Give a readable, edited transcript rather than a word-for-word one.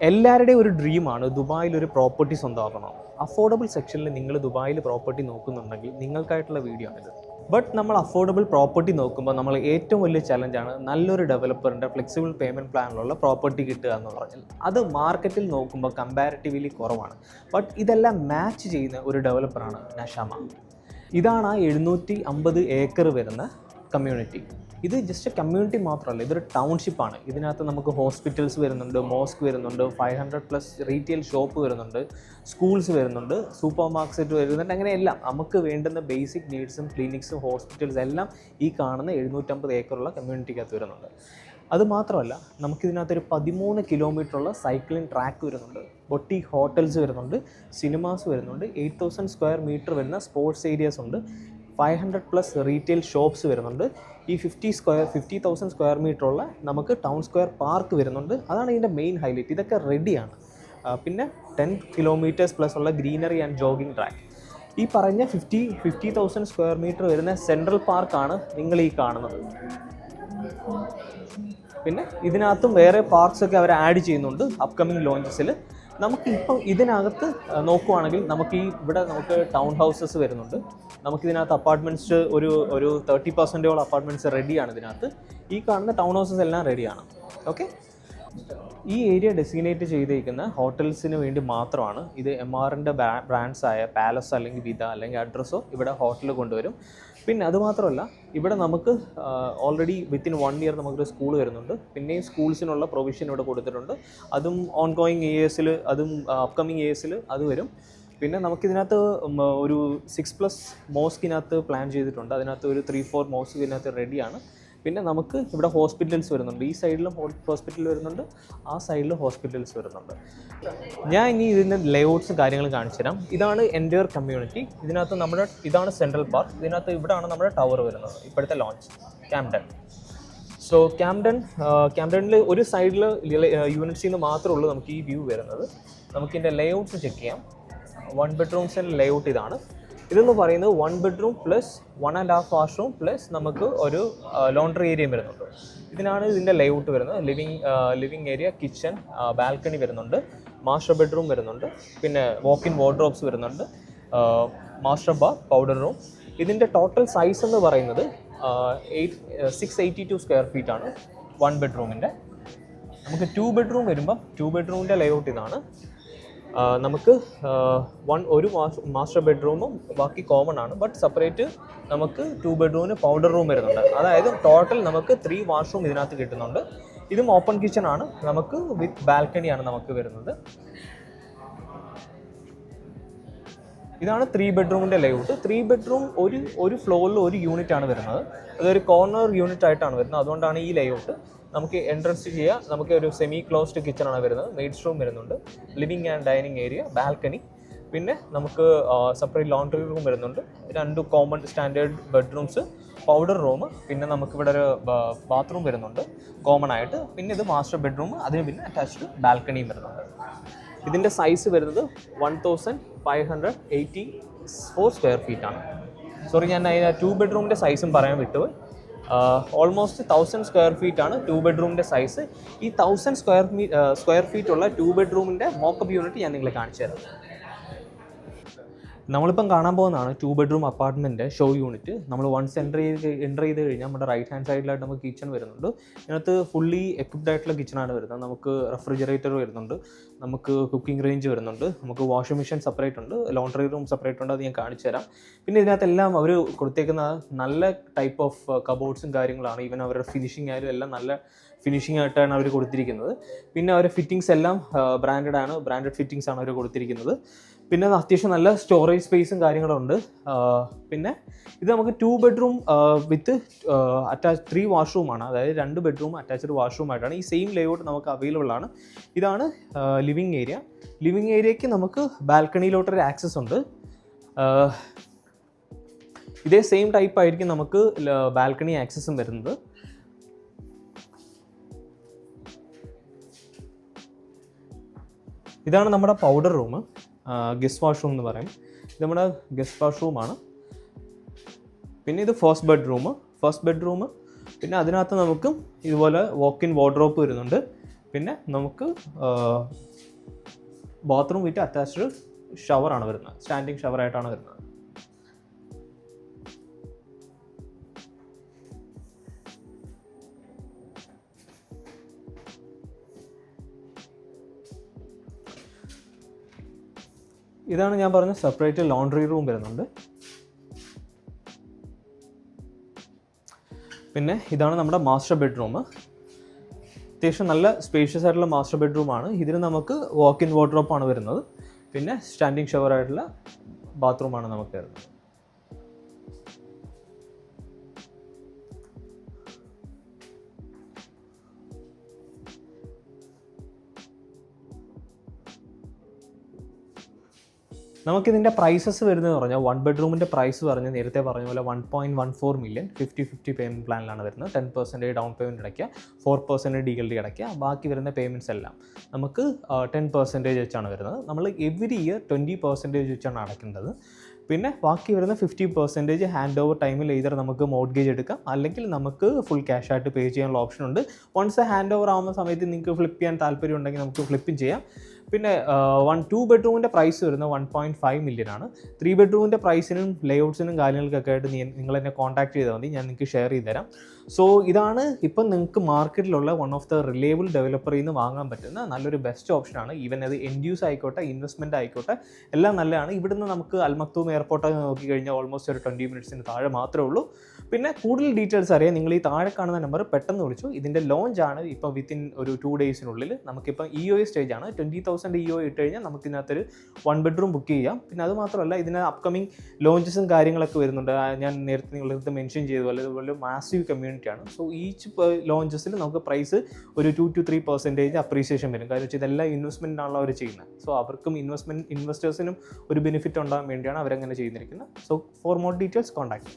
എല്ലാവരുടെയും ഒരു ഡ്രീമാണ് ദുബായിൽ ഒരു പ്രോപ്പർട്ടി സ്വന്തമാക്കണം. അഫോർഡബിൾ സെക്ഷനിൽ നിങ്ങൾ ദുബായിൽ പ്രോപ്പർട്ടി നോക്കുന്നുണ്ടെങ്കിൽ നിങ്ങൾക്കായിട്ടുള്ള വീഡിയോ ആണിത്. ബട്ട് നമ്മൾ അഫോർഡബിൾ പ്രോപ്പർട്ടി നോക്കുമ്പോൾ നമ്മൾ ഏറ്റവും വലിയ ചലഞ്ചാണ് നല്ലൊരു ഡെവലപ്പറിൻ്റെ ഫ്ലെക്സിബിൾ പേയ്മെൻറ്റ് പ്ലാനിലുള്ള പ്രോപ്പർട്ടി കിട്ടുക എന്ന് പറഞ്ഞാൽ. അത് മാർക്കറ്റിൽ നോക്കുമ്പോൾ കമ്പാരിറ്റീവ്ലി കുറവാണ്. ബട്ട് ഇതെല്ലാം മാച്ച് ചെയ്യുന്ന ഒരു ഡെവലപ്പറാണ് നഷാമ. ഇതാണ് ആ 750 ഏക്കർ വരുന്ന കമ്മ്യൂണിറ്റി. ഇത് ജസ്റ്റ് കമ്മ്യൂണിറ്റി മാത്രമല്ല, ഇതൊരു ടൗൺഷിപ്പാണ്. ഇതിനകത്ത് നമുക്ക് ഹോസ്പിറ്റൽസ് വരുന്നുണ്ട്, മോസ്ക് വരുന്നുണ്ട്, 500+ റീറ്റെയിൽ ഷോപ്പ് വരുന്നുണ്ട്, സ്കൂൾസ് വരുന്നുണ്ട്, സൂപ്പർ മാർക്കറ്റ് വരുന്നുണ്ട്. അങ്ങനെ എല്ലാം നമുക്ക് വേണ്ടുന്ന ബേസിക് നീഡ്സും ക്ലിനിക്സും ഹോസ്പിറ്റൽസ് എല്ലാം ഈ കാണുന്ന 750 ഏക്കറുള്ള കമ്മ്യൂണിറ്റിക്കകത്ത് വരുന്നുണ്ട്. അതുമാത്രമല്ല, നമുക്കിതിനകത്തൊരു 13 കിലോമീറ്ററുള്ള സൈക്ലിംഗ് ട്രാക്ക് വരുന്നുണ്ട്, ബൊട്ടീക് ഹോട്ടൽസ് വരുന്നുണ്ട്, സിനിമാസ് വരുന്നുണ്ട്, 8000 സ്ക്വയർ മീറ്റർ വരുന്ന സ്പോർട്സ് ഏരിയാസ് ഉണ്ട്, 500+ റീറ്റെയിൽ ഷോപ്സ് വരുന്നുണ്ട്. ഈ 50,000 സ്ക്വയർ മീറ്ററുള്ള നമുക്ക് ടൗൺ സ്ക്വയർ പാർക്ക് വരുന്നുണ്ട്. അതാണ് ഇതിൻ്റെ മെയിൻ ഹൈലൈറ്റ്. ഇതൊക്കെ റെഡിയാണ്. പിന്നെ 10 കിലോമീറ്റേഴ്സ് പ്ലസ് ഉള്ള ഗ്രീനറി ആൻഡ് ജോഗിങ് ട്രാക്ക്. ഈ പറഞ്ഞ 50,000 സ്ക്വയർ മീറ്റർ വരുന്ന സെൻട്രൽ പാർക്കാണ് നിങ്ങൾ ഈ കാണുന്നത്. പിന്നെ ഇതിനകത്തും വേറെ പാർക്സൊക്കെ അവർ ആഡ് ചെയ്യുന്നുണ്ട് അപ്കമിങ് ലോഞ്ചസിൽ. നമുക്കിപ്പം ഇതിനകത്ത് നോക്കുവാണെങ്കിൽ ഇവിടെ നമുക്ക് ടൗൺ ഹൗസസ് വരുന്നുണ്ട്. നമുക്കിതിനകത്ത് അപ്പാർട്ട്മെൻറ്റ്സ് ഒരു 30% അപ്പാർട്ട്മെൻറ്റ്സ് റെഡിയാണ് ഇതിനകത്ത്. ഈ കാണുന്ന ടൗൺ ഹൗസസ് എല്ലാം റെഡിയാണ്. ഓക്കെ, ഈ ഏരിയ ഡെസിഗ്നേറ്റ് ചെയ്തിരിക്കുന്ന ഹോട്ടൽസിന് വേണ്ടി മാത്രമാണ്. ഇത് MRൻ്റെ ബ്രാൻഡ്സായ പാലസ് അല്ലെങ്കിൽ വിത അല്ലെങ്കിൽ അഡ്രസ്സോ ഇവിടെ ഹോട്ടലിൽ കൊണ്ടുവരും. പിന്നെ അതുമാത്രമല്ല, ഇവിടെ നമുക്ക് ഓൾറെഡി വിത്തിൻ 1 ഇയർ നമുക്കൊരു സ്കൂൾ വരുന്നുണ്ട്. പിന്നെയും സ്കൂൾസിനുള്ള പ്രൊവിഷൻ ഇവിടെ കൊടുത്തിട്ടുണ്ട്. അതും ഓൺഗോയിങ് ഇയേഴ്സിൽ, അതും അപ്കമിങ് ഇയേഴ്സിൽ അത് വരും. പിന്നെ നമുക്കിതിനകത്ത് ഒരു 6+ മോസ്കിനകത്ത് പ്ലാൻ ചെയ്തിട്ടുണ്ട്. അതിനകത്ത് ഒരു 3-4 മോസ്ക് ഇതിനകത്ത് റെഡിയാണ്. പിന്നെ നമുക്ക് ഇവിടെ ഹോസ്പിറ്റൽസ് വരുന്നുണ്ട്. ഈ സൈഡിലും ഹോസ്പിറ്റൽ വരുന്നുണ്ട്, ആ സൈഡിലും ഹോസ്പിറ്റൽസ് വരുന്നുണ്ട്. ഞാൻ ഇനി ഇതിൻ്റെ ലേഔട്ട്സും കാര്യങ്ങളും കാണിച്ചു തരാം. ഇതാണ് എൻ്റയർ കമ്മ്യൂണിറ്റി. ഇതിനകത്ത് ഇതാണ് സെൻട്രൽ പാർക്ക്. ഇതിനകത്ത് ഇവിടെയാണ് നമ്മുടെ ടവർ വരുന്നത്, ഇപ്പോഴത്തെ ലോഞ്ച് ക്യാംപ്ടൺ. സോ ക്യാംപ്ടണിൽ ഒരു സൈഡിൽ യൂണിറ്റ്സിൽ നിന്ന് മാത്രമേ ഉള്ളൂ നമുക്ക് ഈ വ്യൂ വരുന്നത്. നമുക്കിതിൻ്റെ ലേഔട്ട്സ് ചെക്ക് ചെയ്യാം. 1 ബെഡ്റൂംസിൻ്റെ ലേഔട്ട് ഇതാണ്. ഇതെന്ന് പറയുന്നത് 1 ബെഡ്റൂം പ്ലസ് 1.5 വാഷ്റൂം പ്ലസ് നമുക്ക് ഒരു ലോണ്ടറി ഏരിയയും വരുന്നുണ്ട്. ഇതിനാണ് ഇതിൻ്റെ ലേഔട്ട് വരുന്നത്. ലിവിങ് ഏരിയ, കിച്ചൺ, ബാൽക്കണി വരുന്നുണ്ട്, മാസ്റ്റർ ബെഡ്റൂം വരുന്നുണ്ട്, പിന്നെ വാക്ക് ഇൻ വാർഡ്രോബ്സ് വരുന്നുണ്ട്, മാസ്റ്റർ ബാർ, പൗഡർ റൂം. ഇതിൻ്റെ ടോട്ടൽ സൈസ് എന്ന് പറയുന്നത് 682 സ്ക്വയർ ഫീറ്റ് ആണ് 1 ബെഡ്റൂമിൻ്റെ. നമുക്ക് 2 ബെഡ്റൂം വരുമ്പം 2 ബെഡ്റൂമിൻ്റെ ലേഔട്ട് ഇതാണ്. നമുക്ക് ഒരു മാസ്റ്റർ ബെഡ്റൂമും ബാക്കി കോമൺ ആണ്. ബട്ട് സെപ്പറേറ്റ് നമുക്ക് 2 ബെഡ്റൂമിന് പൗഡർ റൂം വരുന്നുണ്ട്. അതായത് ടോട്ടൽ നമുക്ക് 3 വാഷ്റൂം ഇതിനകത്ത് കിട്ടുന്നുണ്ട്. ഇതും ഓപ്പൺ കിച്ചൺ ആണ്, നമുക്ക് വിത്ത് ബാൽക്കണിയാണ് നമുക്ക് വരുന്നത്. ഇതാണ് 3 ബെഡ്റൂമിൻ്റെ ലേഔട്ട്. 3 ബെഡ്റൂം ഒരു ഫ്ലോറിൽ ഒരു യൂണിറ്റ് ആണ് വരുന്നത്. അതൊരു കോർണർ യൂണിറ്റ് ആയിട്ടാണ് വരുന്നത്. അതുകൊണ്ടാണ് ഈ ലേഔട്ട്. നമുക്ക് എൻട്രൻസ് ചെയ്യാം. നമുക്ക് ഒരു സെമി ക്ലോസ്ഡ് കിച്ചണാണ് വരുന്നത്. മെയ്ഡ്സ് റൂം വരുന്നുണ്ട്, living and dining area, balcony. പിന്നെ നമുക്ക് സെപ്പറേറ്റ് ലോണ്ടറി റൂം വരുന്നുണ്ട്, 2 common standard bedrooms, powder room. പിന്നെ നമുക്കിവിടെ ഒരു ബാത്റൂം വരുന്നുണ്ട് കോമൺ ആയിട്ട്. പിന്നെ ഇത് മാസ്റ്റർ ബെഡ്റൂം, അതിന് പിന്നെ അറ്റാച്ച്ഡ് ബാൽക്കണിയും വരുന്നുണ്ട്. ഇതിൻ്റെ സൈസ് വരുന്നത് 1584 സ്ക്വയർ ഫീറ്റ് ആണ്. സോറി, ഞാൻ 2 ബെഡ്റൂമിൻ്റെ സൈസും പറയാൻ വിട്ടുപോയി. ഓൾമോസ്റ്റ് 1000 സ്ക്വയർ ഫീറ്റ് ആണ് 2 ബെഡ്റൂമിൻ്റെ സൈസ്. ഈ 1000 സ്ക്വയർ ഫീറ്റ് ഉള്ള 2 ബെഡ്റൂമിൻ്റെ മോക്കപ്പ് യൂണിറ്റ് ഞാൻ നിങ്ങളെ കാണിച്ചു തരാം. നമ്മളിപ്പം കാണാൻ പോകുന്നതാണ് 2 ബെഡ്റൂം അപ്പാർട്ട്മെൻറ്റ് ഷോ യൂണിറ്റ്. നമ്മൾ വൺസ് എൻ്റർ ചെയ്ത് കഴിഞ്ഞാൽ നമ്മുടെ റൈറ്റ് ഹാൻഡ് സൈഡിലായിട്ട് നമുക്ക് കിച്ചൺ വരുന്നുണ്ട്. ഇതിനകത്ത് ഫുള്ളി എക്വിപ്ഡ് ആയിട്ടുള്ള കിച്ചണാണ് വരുന്നത്. നമുക്ക് റെഫ്രിജറേറ്റർ വരുന്നുണ്ട്, നമുക്ക് കുക്കിംഗ് റേഞ്ച് വരുന്നുണ്ട്, നമുക്ക് വാഷിംഗ് മെഷീൻ സെപ്പറേറ്റ് ഉണ്ട്, ലോണ്ടറി റൂം സെപ്പറേറ്റ് ഉണ്ട്. അത് ഞാൻ കാണിച്ചു തരാം. പിന്നെ ഇതിനകത്തെല്ലാം അവർ കൊടുത്തേക്കുന്ന നല്ല ടൈപ്പ് ഓഫ് കബോർഡ്സും കാര്യങ്ങളാണ്. ഈവൻ അവരുടെ ഫിനിഷിംഗ് ആയാലും എല്ലാം നല്ല ഫിനിഷിംഗ് ആയിട്ടാണ് അവർ കൊടുത്തിരിക്കുന്നത്. പിന്നെ അവരുടെ ഫിറ്റിങ്സ് എല്ലാം ബ്രാൻഡഡ് ഫിറ്റിങ്സ് ആണ് അവർ കൊടുത്തിരിക്കുന്നത്. പിന്നെ അത്യാവശ്യം നല്ല സ്റ്റോറേജ് സ്പേസും കാര്യങ്ങളുണ്ട്. പിന്നെ ഇത് നമുക്ക് 2 ബെഡ്റൂം വിത്ത് 3 വാഷ്റൂമാണ്. അതായത് 2 ബെഡ്റൂം അറ്റാച്ച്ഡ് വാഷ്റൂമായിട്ടാണ്. ഈ സെയിം ലേഔട്ട് നമുക്ക് അവൈലബിൾ ആണ്. ഇതാണ് ലിവിങ് ഏരിയ. ലിവിങ് ഏരിയയ്ക്ക് നമുക്ക് ബാൽക്കണിയിലോട്ടൊരു ആക്സസ് ഉണ്ട്. ഇതേ സെയിം ടൈപ്പ് ആയിരിക്കും നമുക്ക് ബാൽക്കണി ആക്സസും വരുന്നത്. ഇതാണ് നമ്മുടെ പൗഡർ റൂം, ഗസ്റ്റ് വാഷ്റൂം എന്ന് പറയും. ഇത് നമ്മുടെ ഗസ്റ്റ് വാഷ്റൂമാണ്. പിന്നെ ഇത് ഫസ്റ്റ് ബെഡ്റൂം. പിന്നെ അതിനകത്ത് നമുക്ക് ഇതുപോലെ വാക്ക് ഇൻ വാർഡ്രോബ് വരുന്നുണ്ട്. പിന്നെ നമുക്ക് ബാത്റൂം വിത്ത് അറ്റാച്ച്ഡ് ഷവറാണ് വരുന്നത്, സ്റ്റാൻഡിങ് ഷവറായിട്ടാണ് വരുന്നത്. ഇതാണ് ഞാൻ പറഞ്ഞ സെപ്പറേറ്റ് ലോണ്ടറി റൂം വരുന്നുണ്ട്. പിന്നെ ഇതാണ് നമ്മുടെ മാസ്റ്റർ ബെഡ്റൂം. അത്യാവശ്യം നല്ല സ്പേഷ്യസ് ആയിട്ടുള്ള മാസ്റ്റർ ബെഡ്റൂമാണ്. ഇതിന് നമുക്ക് വാക്ക് ഇൻ വാർഡ്രോബാണ് വരുന്നത്. പിന്നെ സ്റ്റാൻഡിങ് ഷവറായിട്ടുള്ള ബാത്റൂമാണ് നമുക്ക് വരുന്നത്. നമുക്കിതിൻ്റെ പ്രൈസസ് വരുന്നതെന്ന് പറഞ്ഞാൽ 1 ബെഡ്റൂമിൻ്റെ പ്രൈസ് പറഞ്ഞ് നേരത്തെ പറഞ്ഞ പോലെ 1.14 മില്യൺ 50-50 പേയ്മെൻറ്റ് പ്ലാനിലാണ് വരുന്നത്. 10% ഡൗൺ പേയ്മെൻറ്റ് അടയ്ക്കുക, 4% DLD അടയ്ക്കുക, ബാക്കി വരുന്ന പേയ്മെൻറ്റ്സ് എല്ലാം നമുക്ക് 10% വെച്ചാണ് വരുന്നത്. നമ്മൾ എവറി ഇയർ 20% വെച്ചാണ് അടയ്ക്കേണ്ടത്. പിന്നെ ബാക്കി വരുന്ന 50% ഹാൻഡ് ഓവർ ടൈമിൽ either നമുക്ക് മോർട്ട്ഗേജ് എടുക്കാം, അല്ലെങ്കിൽ നമുക്ക് ഫുൾ ക്യാഷ് ആയിട്ട് പേ ചെയ്യാനുള്ള ഓപ്ഷൻ ഉണ്ട്. വൺസ് ഹാൻഡ് ഓവർ ആവുന്ന സമയത്ത് നിങ്ങൾക്ക് ഫ്ലിപ്പ് ചെയ്യാൻ താല്പര്യം ഉണ്ടെങ്കിൽ നമുക്ക് ഫ്ലിപ്പും ചെയ്യാം. പിന്നെ 2 ബെഡ്റൂമിൻ്റെ പ്രൈസ് വരുന്നത് 1.5 മില്യൺ ആണ്. 3 ബെഡ്റൂമിൻ്റെ പ്രൈസിനും ലേഔട്ട്സിനും കാര്യങ്ങൾക്കൊക്കെ ആയിട്ട് നിങ്ങൾ എന്നെ കോൺടാക്ട് ചെയ്താൽ മതി, ഞാൻ നിങ്ങൾക്ക് ഷെയർ ചെയ്ത് തരാം. സോ ഇതാണ് ഇപ്പം നിങ്ങൾക്ക് മാർക്കറ്റിലുള്ള വൺ ഓഫ് ദ റിലയബിൾ ഡെവലപ്പറിൽ നിന്ന് വാങ്ങാൻ പറ്റുന്ന നല്ലൊരു ബെസ്റ്റ് ഓപ്ഷനാണ്. ഈവൻ അത് എൻഡ് യൂസ് ആയിക്കോട്ടെ, ഇൻവെസ്റ്റ്മെൻറ്റ് ആയിക്കോട്ടെ, എല്ലാം നല്ലതാണ്. ഇവിടുന്ന് നമുക്ക് അൽമക്തൂം എയർപോർട്ടൊക്കെ നോക്കിക്കഴിഞ്ഞാൽ ഓൾമോസ്റ്റ് ഒരു 20 മിനിറ്റ്സിന് താഴെ മാത്രമേ ഉള്ളൂ. പിന്നെ കൂടുതൽ ഡീറ്റെയിൽസ് അറിയാൻ നിങ്ങൾ ഈ താഴെ കാണുന്ന നമ്പർ പെട്ടെന്ന് വിളിച്ചു. ഇതിൻ്റെ ലോഞ്ച് ആണ് ഇപ്പോൾ വിത്തിൻ ഒരു 2 ഡേയ്സിനുള്ളിൽ. നമുക്കിപ്പോൾ EOI സ്റ്റേജ് ആണ്. 20,000 EOI ഇട്ട് കഴിഞ്ഞാൽ നമുക്ക് ഇതിനകത്തൊരു 1 ബെഡ്റൂം ബുക്ക് ചെയ്യാം. പിന്നെ അത് മാത്രമല്ല, ഇതിന് അപ്കമിങ് ലോഞ്ചസും കാര്യങ്ങളൊക്കെ വരുന്നുണ്ട്. ഞാൻ നേരത്തെ നിങ്ങളടുത്ത് മെൻഷൻ ചെയ്ത പോലെ ഇതുപോലെ മാസീവ് കമ്മ്യൂണിറ്റിയാണ്. സോ ഈച്ച് ലോഞ്ചസിൽ നമുക്ക് പ്രൈസ് ഒരു 2 to 3% അപ്രീസിയേഷൻ വരും. കാരണം വെച്ചാൽ ഇതെല്ലാം ഇൻവെസ്റ്റ്മെൻറ്റാണല്ലോ അവർ ചെയ്യുന്നത്. സോ അവർക്കും ഇൻവെസ്റ്റേഴ്സിനും ഒരു ബെനിഫിറ്റ് ഉണ്ടാകാൻ വേണ്ടിയാണ് അവരങ്ങനെ ചെയ്തിരിക്കുന്നത്. So for more details contact.